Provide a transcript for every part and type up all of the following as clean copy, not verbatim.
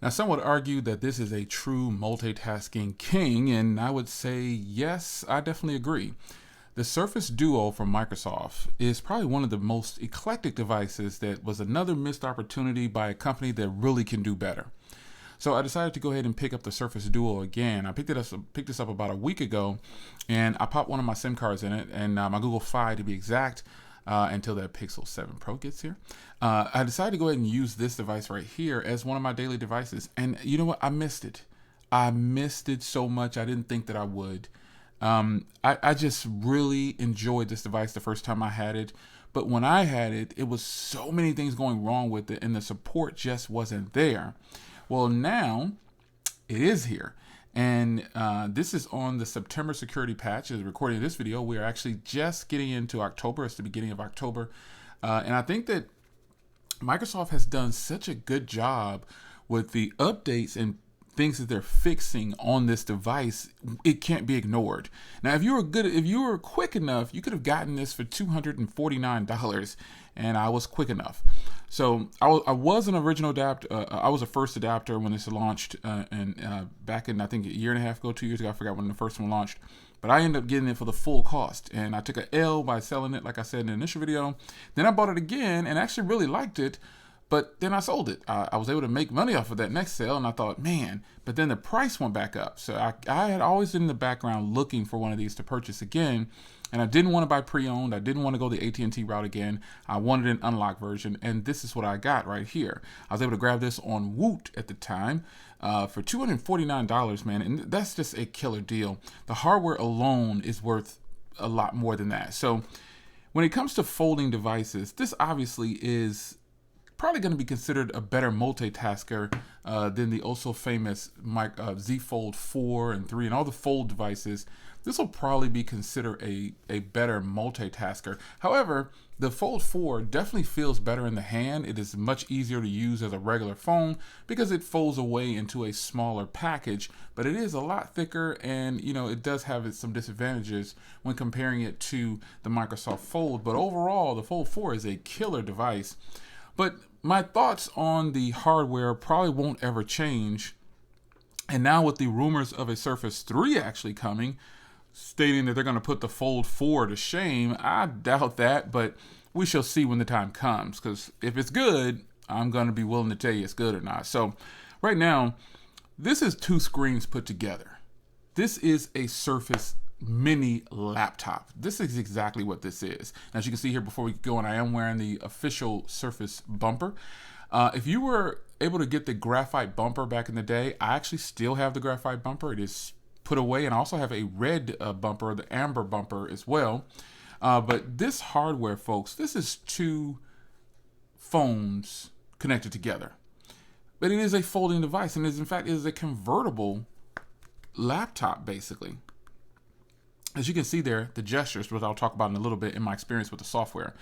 Now, some would argue that this is a true multitasking king, and I would say yes, I definitely agree. The Surface Duo from Microsoft is probably one of the most eclectic devices that was another missed opportunity by a company that really can do better. So I decided to go ahead and pick up the Surface Duo again. I picked this up about a week ago, and I popped one of my SIM cards in it, and my Google Fi to be exact, until that Pixel 7 Pro gets here. I decided to go ahead and use this device right here as one of my daily devices. And you know what? I missed it. I missed it so much. I didn't think that I would. I just really enjoyed this device the first time I had it. But when I had it, it was so many things going wrong with it, and the support just wasn't there. Well, now it is here. And this is on the September security patch. As recording of this video, we are actually just getting into October. It's the beginning of October. And I think that Microsoft has done such a good job with the updates and things that they're fixing on this device. It can't be ignored. Now, if you were quick enough, you could have gotten this for $249, and I was quick enough. So I was an original adapter. I was a first adapter when this launched, and back in, I think, a year and a half ago, 2 years ago. I forgot when the first one launched. But I ended up getting it for the full cost, and I took an L by selling it, like I said in the initial video. Then I bought it again and actually really liked it. But then I sold it. I was able to make money off of that next sale, and I thought, man, but then the price went back up. So I had always been in the background looking for one of these to purchase again, and I didn't want to buy pre-owned. I didn't want to go the AT&T route again. I wanted an unlocked version, and this is what I got right here. I was able to grab this on Woot at the time for $249, man, and that's just a killer deal. The hardware alone is worth a lot more than that. So when it comes to folding devices, this obviously is probably going to be considered a better multitasker than the also famous Z Fold 4 and 3 and all the fold devices. This will probably be considered a better multitasker. However, the Fold 4 definitely feels better in the hand. It is much easier to use as a regular phone because it folds away into a smaller package, but it is a lot thicker, and it does have some disadvantages when comparing it to the Microsoft Fold. But overall, the Fold 4 is a killer device. But my thoughts on the hardware probably won't ever change. And now with the rumors of a Surface 3 actually coming, stating that they're going to put the Fold 4 to shame, I doubt that, but we shall see when the time comes. Because if it's good, I'm going to be willing to tell you it's good or not. So right now, this is two screens put together. This is a Surface mini laptop. This is exactly what this is. As you can see here, before we go on, I am wearing the official Surface bumper. If you were able to get the graphite bumper back in the day, I actually still have the graphite bumper. It is put away, and I also have a red bumper, the amber bumper as well. But this hardware, folks, this is two phones connected together. But it is a folding device, and in fact, it is a convertible laptop, basically. As you can see there, the gestures, which I'll talk about in a little bit in my experience with the software.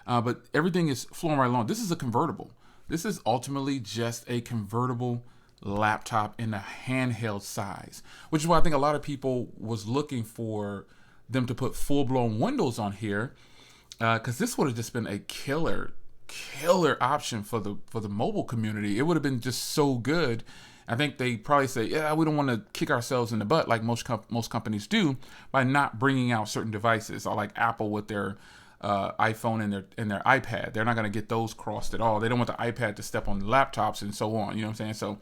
But everything is flowing right along. This is a convertible. This is ultimately just a convertible laptop in a handheld size, which is why I think a lot of people was looking for them to put full-blown Windows on here, because this would have just been a killer option for the mobile community. It would have been just so good. I think they probably say, yeah, we don't want to kick ourselves in the butt like most companies do by not bringing out certain devices, or like Apple with their iPhone and their iPad. They're not going to get those crossed at all. They don't want the iPad to step on the laptops and so on. You know what I'm saying? So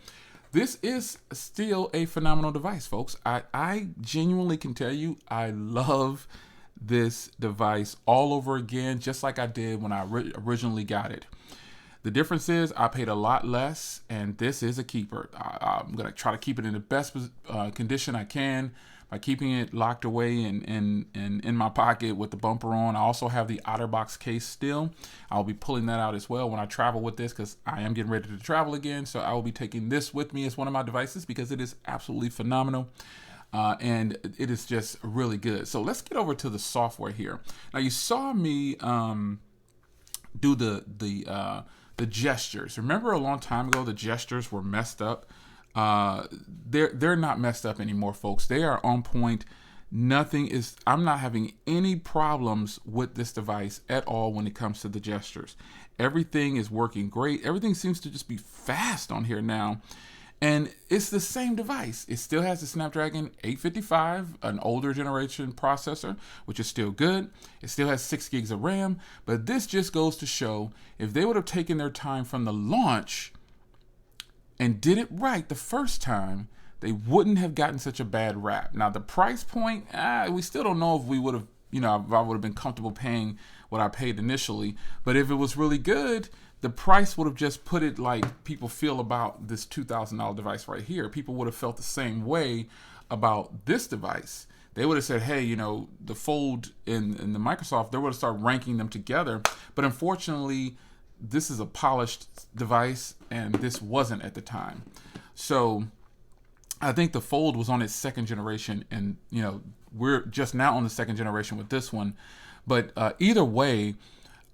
this is still a phenomenal device, folks. I genuinely can tell you I love this device all over again, just like I did when I originally got it. The difference is I paid a lot less, and this is a keeper. I'm going to try to keep it in the best condition I can by keeping it locked away and in my pocket with the bumper on. I also have the OtterBox case still. I'll be pulling that out as well when I travel with this, because I am getting ready to travel again. So I will be taking this with me as one of my devices because it is absolutely phenomenal. And it is just really good. So let's get over to the software here. Now, you saw me do the gestures. Remember a long time ago, the gestures were messed up. They're not messed up anymore, folks. They are on point. I'm not having any problems with this device at all when it comes to the gestures. Everything is working great. Everything seems to just be fast on here now. And it's the same device. It still has the Snapdragon 855, an older generation processor, which is still good. It still has 6 gigs of RAM. But this just goes to show, if they would have taken their time from the launch and did it right the first time, they wouldn't have gotten such a bad rap. Now, the price point, we still don't know if we would have, if I would have been comfortable paying what I paid initially. But if it was really good, the price would have just put it like people feel about this $2,000 device right here. People would have felt the same way about this device. They would have said, hey, the Fold and the Microsoft, they would have started ranking them together. But unfortunately, this is a polished device, and this wasn't at the time. So I think the Fold was on its second generation, and we're just now on the second generation with this one. But either way,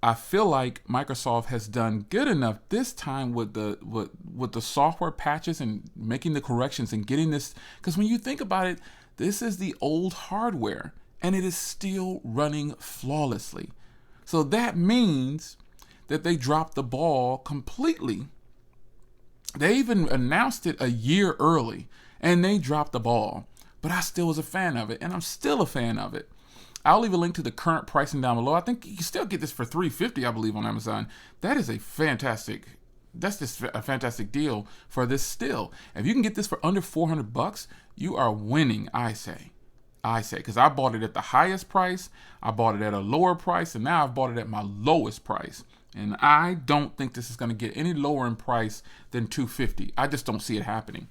I feel like Microsoft has done good enough this time with the software patches and making the corrections and getting this. Because when you think about it, this is the old hardware, and it is still running flawlessly. So that means that they dropped the ball completely. They even announced it a year early, and they dropped the ball. But I still was a fan of it, and I'm still a fan of it. I'll leave a link to the current pricing down below. I think you can still get this for $350, I believe, on Amazon. That's just a fantastic deal for this still. If you can get this for under $400, you are winning, I say, because I bought it at the highest price, I bought it at a lower price, and now I've bought it at my lowest price. And I don't think this is going to get any lower in price than $250. I just don't see it happening,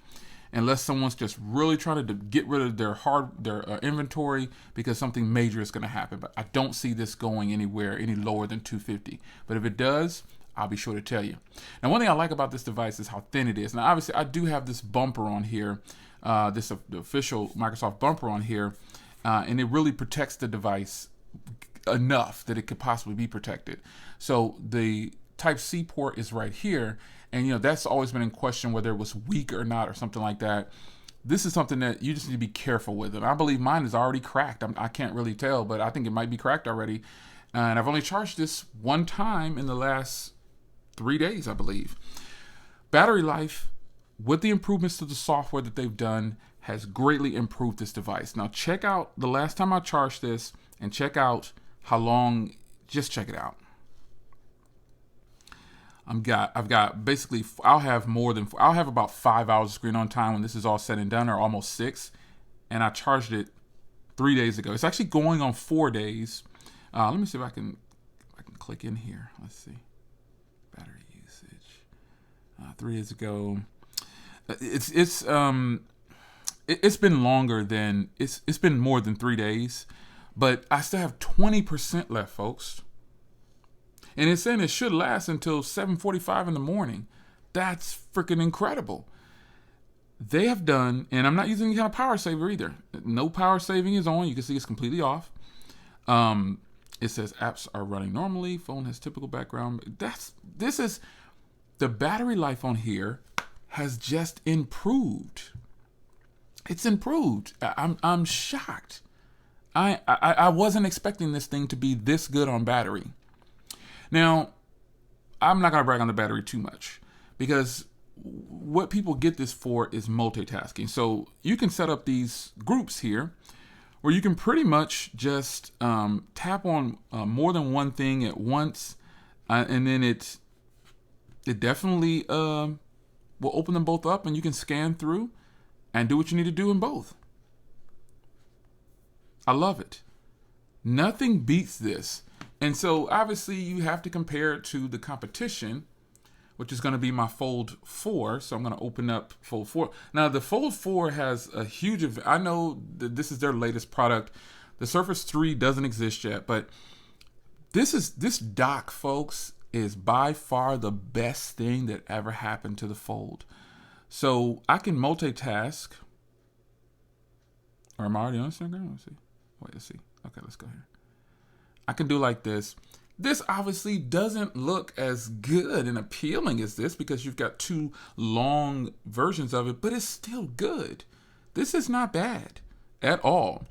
unless someone's just really trying to get rid of their inventory because something major is going to happen. But I don't see this going anywhere any lower than $250. But if it does, I'll be sure to tell you. Now, one thing I like about this device is how thin it is. Now, obviously, I do have this bumper on here, the official Microsoft bumper on here, and it really protects the device enough that it could possibly be protected. So the Type-C port is right here. And, that's always been in question whether it was weak or not or something like that. This is something that you just need to be careful with. And I believe mine is already cracked. I can't really tell, but I think it might be cracked already. And I've only charged this one time in the last 3 days, I believe. Battery life, with the improvements to the software that they've done, has greatly improved this device. Now, check out the last time I charged this and check out how long, just check it out. I've got basically, I'll have about 5 hours of screen on time when this is all said and done, or almost 6. And I charged it 3 days ago. It's actually going on 4 days. Let me see if I can click in here. Let's see. Battery usage. 3 days ago. It's been longer than, it's been more than 3 days, but I still have 20% left, folks. And it's saying it should last until 7:45 in the morning. That's freaking incredible. They have done, and I'm not using any kind of power saver either. No power saving is on. You can see it's completely off. It says apps are running normally. Phone has typical background. This is the battery life on here has just improved. It's improved. I'm shocked. I wasn't expecting this thing to be this good on battery. Now, I'm not going to brag on the battery too much, because what people get this for is multitasking. So you can set up these groups here where you can pretty much just tap on more than one thing at once, and then it definitely will open them both up, and you can scan through and do what you need to do in both. I love it. Nothing beats this. And so obviously you have to compare it to the competition, which is going to be my Fold 4. So I'm going to open up Fold 4. Now the Fold 4 has a huge, I know that this is their latest product. The Surface 3 doesn't exist yet, but this dock, folks, is by far the best thing that ever happened to the Fold. So I can multitask. Or am I already on Instagram? Let's see. Wait, let's see. Okay, let's go here. I can do like this. This obviously doesn't look as good and appealing as this because you've got two long versions of it, but it's still good. This is not bad at all.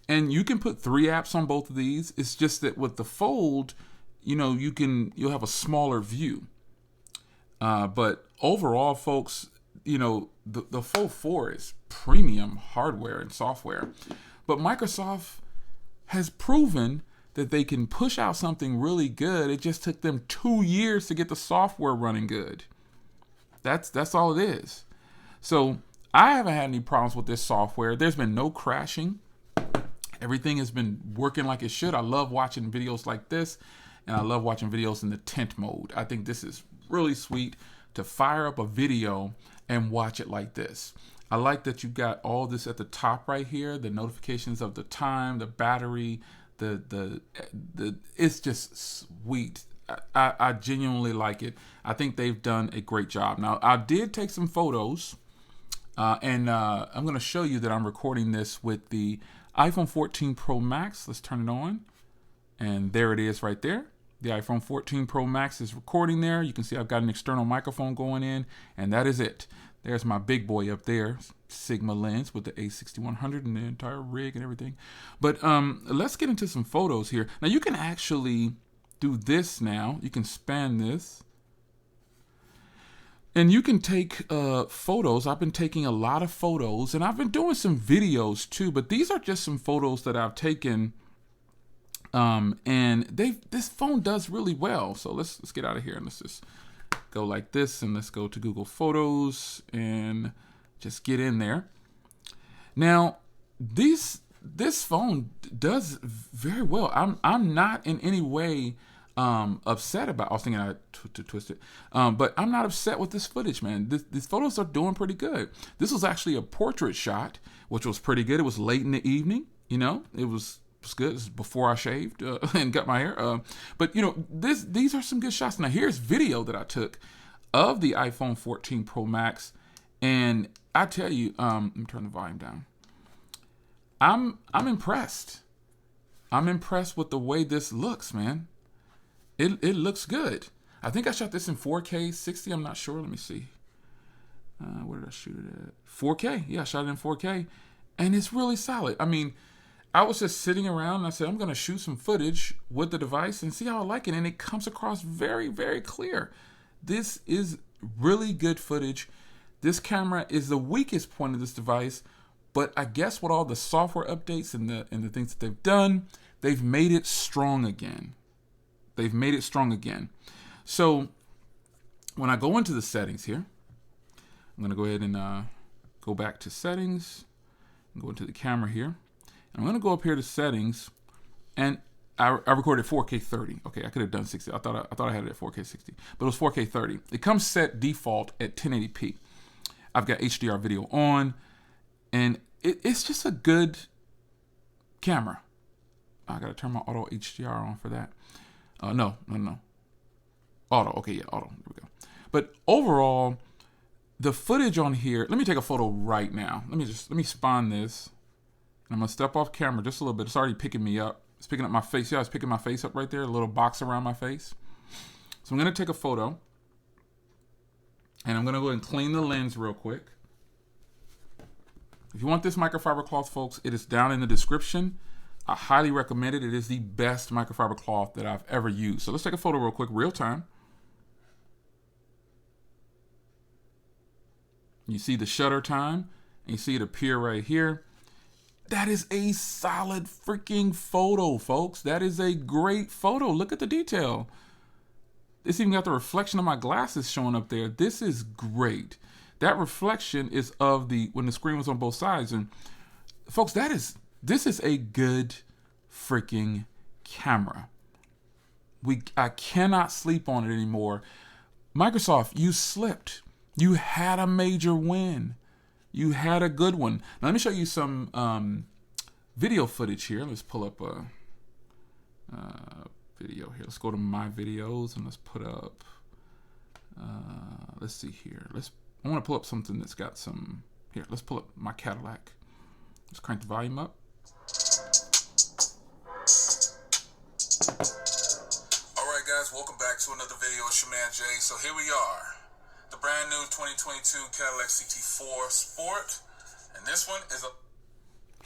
And you can put 3 apps on both of these. It's just that with the Fold, you'll have a smaller view. But overall, folks, the full 4 is premium hardware and software. But Microsoft has proven that they can push out something really good. It just took them 2 years to get the software running good. That's all it is. So I haven't had any problems with this software. There's been no crashing. Everything has been working like it should. I love watching videos like this, and I love watching videos in the tent mode. I think this is really sweet to fire up a video and watch it like this. I like that you got all this at the top right here, the notifications of the time, the battery, the it's just sweet. I genuinely like it. I think they've done a great job. Now, I did take some photos, and I'm going to show you that I'm recording this with the iPhone 14 Pro Max. Let's turn it on. And there it is right there. The iPhone 14 Pro Max is recording there. You can see I've got an external microphone going in, and that is it. There's my big boy up there, Sigma lens with the A6100 and the entire rig and everything. But let's get into some photos here. Now you can actually do this now. You can span this. And you can take photos. I've been taking a lot of photos, and I've been doing some videos too, but these are just some photos that I've taken. And this phone does really well. So let's get out of here and let's just go like this, and let's go to Google Photos and just get in there. Now, this phone does very well. I'm not in any way upset about. I was thinking I to twist it, but I'm not upset with this footage, man. These photos are doing pretty good. This was actually a portrait shot, which was pretty good. It was late in the evening, it was good. It was before I shaved and got my hair. But these are some good shots. Now here's video that I took of the iPhone 14 Pro Max, and I tell you, let me turn the volume down. I'm impressed. I'm impressed with the way this looks, man. It looks good. I think I shot this in 4K 60. I'm not sure. Let me see. Where did I shoot it at? 4K. Yeah, I shot it in 4K, and it's really solid. I mean, I was just sitting around and I said, I'm going to shoot some footage with the device and see how I like it. And it comes across very, very clear. This is really good footage. This camera is the weakest point of this device, but I guess with all the software updates and the things that they've done, they've made it strong again. They've made it strong again. So when I go into the settings here, I'm going to go ahead and go back to settings and go into the camera here. I'm going to go up here to settings, and I recorded 4K 30. Okay, I could have done 60. I thought I had it at 4K 60, but it was 4K 30. It comes set default at 1080p. I've got HDR video on, and it's just a good camera. I got to turn my auto HDR on for that. No. Auto. Okay, yeah, auto. There we go. But overall, the footage on here. Let me take a photo right now. Let me spawn this. I'm going to step off camera just a little bit. It's already picking me up. It's picking up my face. Yeah, it's picking my face up right there. A little box around my face. So I'm going to take a photo. And I'm going to go ahead and clean the lens real quick. If you want this microfiber cloth, folks, it is down in the description. I highly recommend it. It is the best microfiber cloth that I've ever used. So let's take a photo real quick, real time. You see the shutter time. And you see it appear right here. That is a solid freaking photo, folks. That is a great photo. Look at the detail. It's even got the reflection of my glasses showing up there. This is great. That reflection is of when the screen was on both sides. And folks, this is a good freaking camera. I cannot sleep on it anymore. Microsoft, you slipped. You had a major win. You had a good one. Now, let me show you some video footage here. Let's pull up a video here. Let's go to my videos and let's put up, let's see here. I want to pull up something that's got some, here, let's pull up my Cadillac. Let's crank the volume up. All right, guys, welcome back to another video. It's your man Jay. So here we are. The brand new 2022 Cadillac CT4 Sport, and this one is a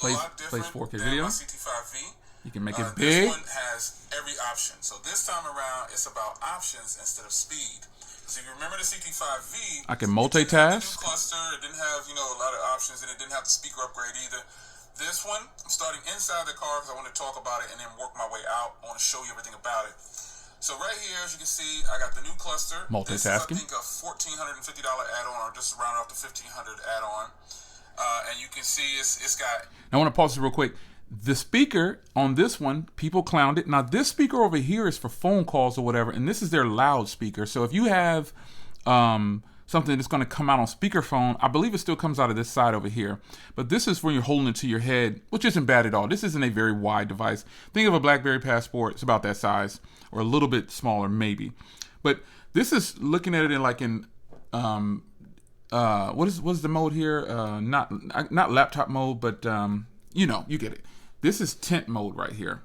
lot different 4K than video. my CT5V. You can make it This big. one has every option. So this time around, it's about options instead of speed. So if you remember the CT5V, I can it didn't have the new multitask. cluster, it didn't have, you know, a lot of options, and it didn't have the speaker upgrade either. This one, I'm starting inside the car because I want to talk about it and then work my way out. I want to show you everything about it. So right here, as you can see, I got the new cluster. Multitasking. This is, I think, a $1,450 add-on, or just round off the $1,500 add-on. And you can see it's got... I want to pause this real quick. The speaker on this one, people clowned it. Now, this speaker over here is for phone calls or whatever, and this is their loudspeaker. So if you have something that's going to come out on speakerphone, I believe it still comes out of this side over here. But this is when you're holding it to your head, which isn't bad at all. This isn't a very wide device. Think of a BlackBerry Passport. It's about that size, or a little bit smaller maybe. But this is looking at it in like in what is the mode here? Not laptop mode, but you know, you get it. This is tent mode right here.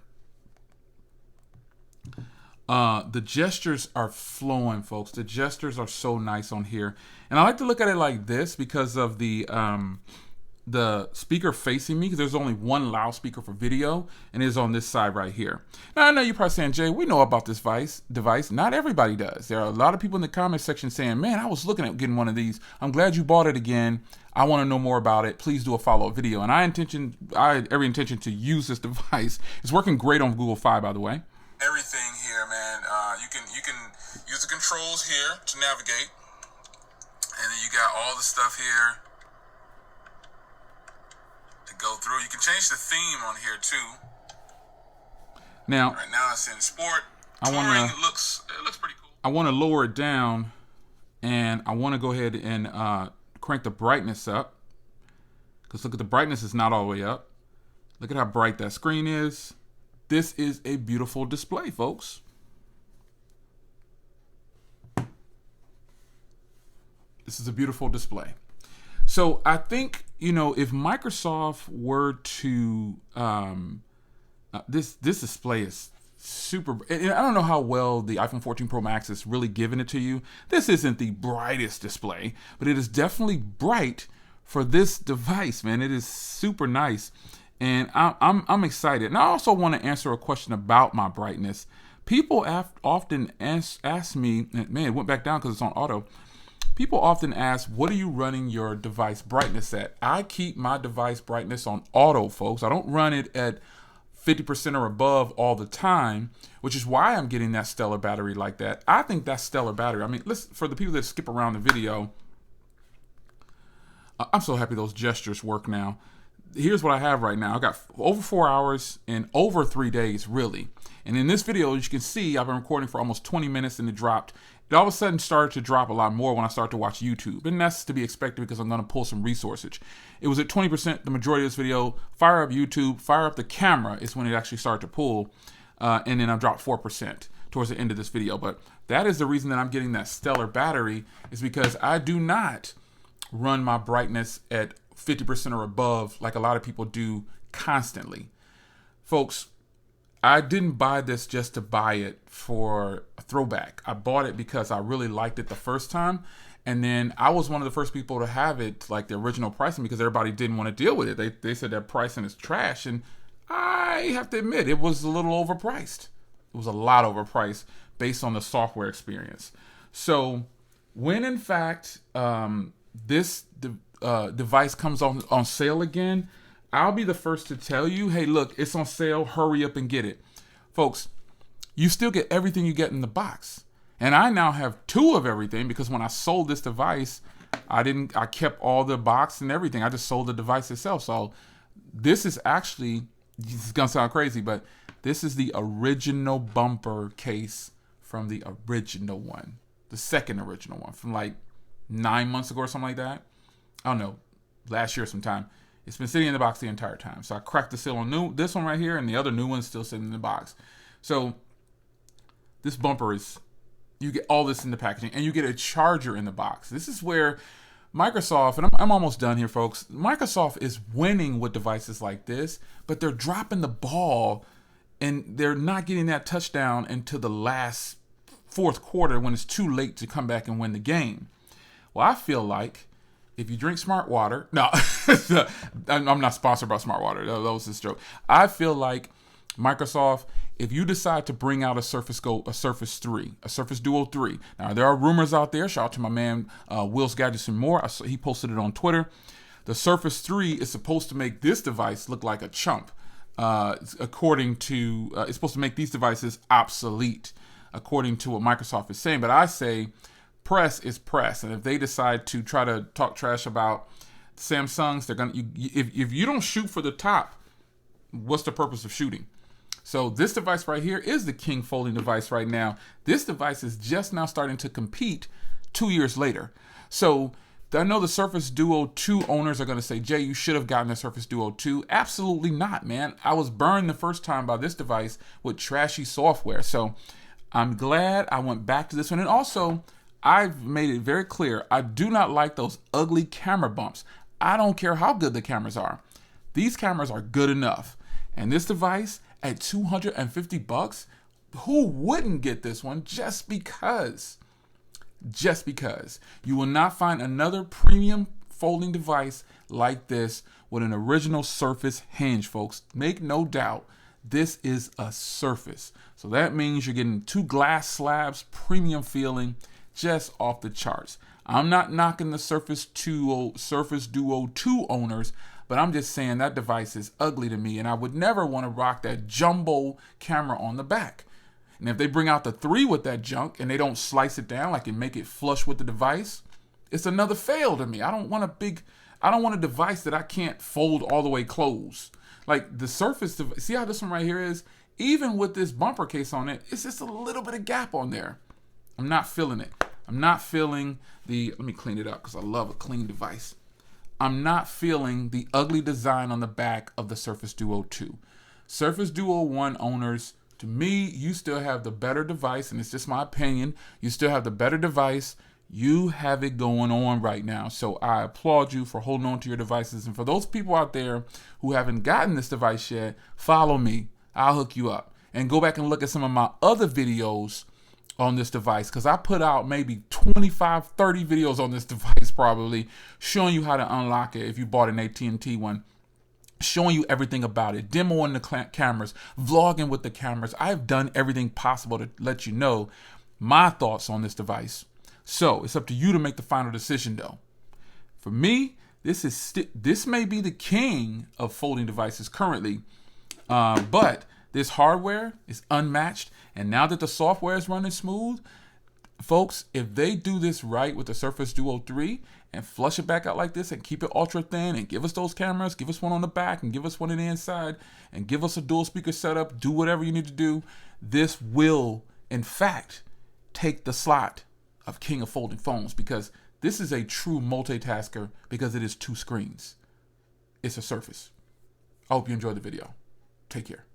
The gestures are flowing, folks. The gestures are so nice on here. And I like to look at it like this because of the speaker facing me, because there's only one loudspeaker for video, and it is on this side right here. Now, I know you're probably saying, Jay, we know about this device. Not everybody does. There are a lot of people in the comment section saying, man, I was looking at getting one of these. I'm glad you bought it again. I want to know more about it. Please do a follow-up video. And I had every intention to use this device. It's working great on Google Fi, by the way. Everything here, man. You can use the controls here to navigate, and then you got all the stuff here to go through. You can change the theme on here too. Now, right now it's in sport. It looks pretty cool. I want to lower it down, and I want to go ahead and crank the brightness up, because look at the brightness is not all the way up. Look at how bright that screen is. This is a beautiful display, folks. This is a beautiful display. So I think, you know, if Microsoft were to, this display is super, and I don't know how well the iPhone 14 Pro Max is really giving it to you. This isn't the brightest display, but it is definitely bright for this device, man. It is super nice. And I'm excited. And I also want to answer a question about my brightness. People often ask me, man, it went back down because it's on auto. People often ask, what are you running your device brightness at? I keep my device brightness on auto, folks. I don't run it at 50% or above all the time, which is why I'm getting that stellar battery like that. I think that's stellar battery. I mean, listen, for the people that skip around the video, I'm so happy those gestures work now. Here's what I have right now. I got over 4 hours and over 3 days, really. And in this video, as you can see, I've been recording for almost 20 minutes and it dropped. It all of a sudden started to drop a lot more when I started to watch YouTube. And that's to be expected because I'm going to pull some resources. It was at 20% the majority of this video. Fire up YouTube, fire up the camera is when it actually started to pull. And then I dropped 4% towards the end of this video. But that is the reason that I'm getting that stellar battery, is because I do not run my brightness at 50% or above like a lot of people do constantly. Folks, I didn't buy this just to buy it for a throwback. I bought it because I really liked it the first time, and then I was one of the first people to have it like the original pricing because everybody didn't want to deal with it. They said that pricing is trash, and I have to admit it was a little overpriced. It was a lot overpriced based on the software experience. So when in fact this device comes on sale again, I'll be the first to tell you, hey, look, it's on sale. Hurry up and get it. Folks, you still get everything you get in the box. And I now have 2 of everything because when I sold this device, I kept all the box and everything. I just sold the device itself. So this is actually, this is going to sound crazy, but this is the original bumper case from the original one. The second original one from like 9 months ago or something like that. I don't know, last year sometime. It's been sitting in the box the entire time. So I cracked the seal on this one right here, and the other new one's still sitting in the box. So this bumper is, you get all this in the packaging, and you get a charger in the box. This is where Microsoft, and I'm almost done here, folks. Microsoft is winning with devices like this, but they're dropping the ball, and they're not getting that touchdown until the last fourth quarter when it's too late to come back and win the game. Well, I feel like if you drink smart water, no, I'm not sponsored by smart water. That was this joke. I feel like Microsoft, if you decide to bring out a Surface 3, a Surface Duo 3. Now, there are rumors out there. Shout out to my man, Will's Gadgets and More. He posted it on Twitter. The Surface 3 is supposed to make this device look like a chump. According to, it's supposed to make these devices obsolete, according to what Microsoft is saying. But I say press is press. And if they decide to try to talk trash about Samsungs, they're going to, if you don't shoot for the top, what's the purpose of shooting? So this device right here is the king folding device right now. This device is just now starting to compete 2 years later. So I know the Surface Duo 2 owners are going to say, Jay, you should have gotten the Surface Duo 2. Absolutely not, man. I was burned the first time by this device with trashy software. So I'm glad I went back to this one. And also, I've made it very clear, I do not like those ugly camera bumps. I don't care how good the cameras are. These cameras are good enough. And this device at $250, who wouldn't get this one just because? Just because. You will not find another premium folding device like this with an original Surface hinge, folks. Make no doubt, this is a Surface. So that means you're getting 2 glass slabs, premium feeling, just off the charts. I'm not knocking the Surface Duo 2 owners, but I'm just saying that device is ugly to me, and I would never want to rock that jumbo camera on the back. And if they bring out the 3 with that junk and they don't slice it down like and make it flush with the device, it's another fail to me. I don't want a device that I can't fold all the way closed. Like the Surface, see how this one right here is? Even with this bumper case on it, it's just a little bit of gap on there. I'm not feeling it. I'm not feeling let me clean it up because I love a clean device. I'm not feeling the ugly design on the back of the Surface Duo 2. Surface Duo 1 owners, to me, you still have the better device, and it's just my opinion. You still have the better device. You have it going on right now. So I applaud you for holding on to your devices. And for those people out there who haven't gotten this device yet, follow me. I'll hook you up. And go back and look at some of my other videos on this device, because I put out maybe 25, 30 videos on this device probably, showing you how to unlock it if you bought an AT&T one, showing you everything about it, demoing the cameras, vlogging with the cameras. I've done everything possible to let you know my thoughts on this device. So it's up to you to make the final decision though. For me, this may be the king of folding devices currently, but this hardware is unmatched. And now that the software is running smooth, folks, if they do this right with the Surface Duo 3 and flush it back out like this and keep it ultra thin and give us those cameras, give us one on the back and give us one on the inside and give us a dual speaker setup, do whatever you need to do, this will, in fact, take the slot of king of folding phones, because this is a true multitasker because it is 2 screens. It's a Surface. I hope you enjoyed the video. Take care.